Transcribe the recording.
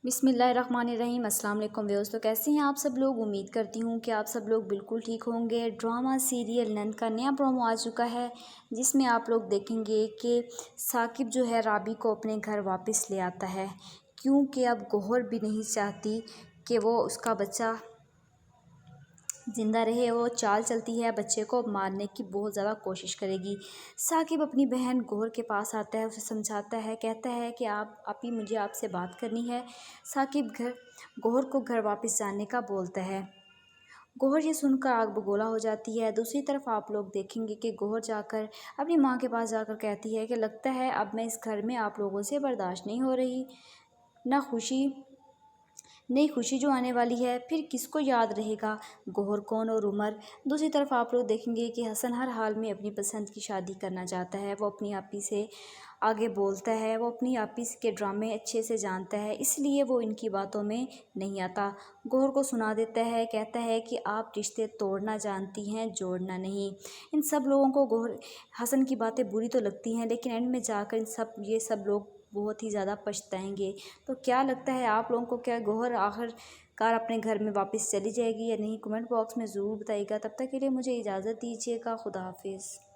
بسم اللہ الرحمن الرحیم۔ السلام علیکم ویوز، تو کیسے ہیں آپ سب لوگ؟ امید کرتی ہوں کہ آپ سب لوگ بالکل ٹھیک ہوں گے۔ ڈرامہ سیریل نند کا نیا پرومو آ چکا ہے، جس میں آپ لوگ دیکھیں گے کہ ثاقب جو ہے رابی کو اپنے گھر واپس لے آتا ہے، کیونکہ اب گوہر بھی نہیں چاہتی کہ وہ اس کا بچہ زندہ رہے۔ وہ چال چلتی ہے، بچے کو مارنے کی بہت زیادہ کوشش کرے گی۔ ثاقب اپنی بہن گوہر کے پاس آتا ہے، اسے سمجھاتا ہے، کہتا ہے کہ آپ ہی مجھے آپ سے بات کرنی ہے۔ ثاقب گوہر کو گھر واپس جانے کا بولتا ہے۔ گوہر یہ سن کر آگ بگولا ہو جاتی ہے۔ دوسری طرف آپ لوگ دیکھیں گے کہ گوہر جا کر اپنی ماں کے پاس جا کر کہتی ہے کہ لگتا ہے اب میں اس گھر میں آپ لوگوں سے برداشت نہیں ہو رہی، نئی خوشی جو آنے والی ہے، پھر کس کو یاد رہے گا، گوہر کون اور عمر۔ دوسری طرف آپ لوگ دیکھیں گے کہ حسن ہر حال میں اپنی پسند کی شادی کرنا چاہتا ہے۔ وہ اپنی آپی سے آگے بولتا ہے، وہ اپنی آپی کے ڈرامے اچھے سے جانتا ہے، اس لیے وہ ان کی باتوں میں نہیں آتا۔ گوہر کو سنا دیتا ہے، کہتا ہے کہ آپ رشتے توڑنا جانتی ہیں، جوڑنا نہیں۔ ان سب لوگوں کو حسن کی باتیں بری تو لگتی ہیں، لیکن اینڈ میں جا کر یہ سب لوگ بہت ہی زیادہ پچھتائیں گے۔ تو کیا لگتا ہے آپ لوگوں کو، کیا گوہر آخر کار اپنے گھر میں واپس چلی جائے گی یا نہیں؟ کمنٹ باکس میں ضرور بتائیے گا۔ تب تک کے لیے مجھے اجازت دیجیے گا۔ خدا حافظ۔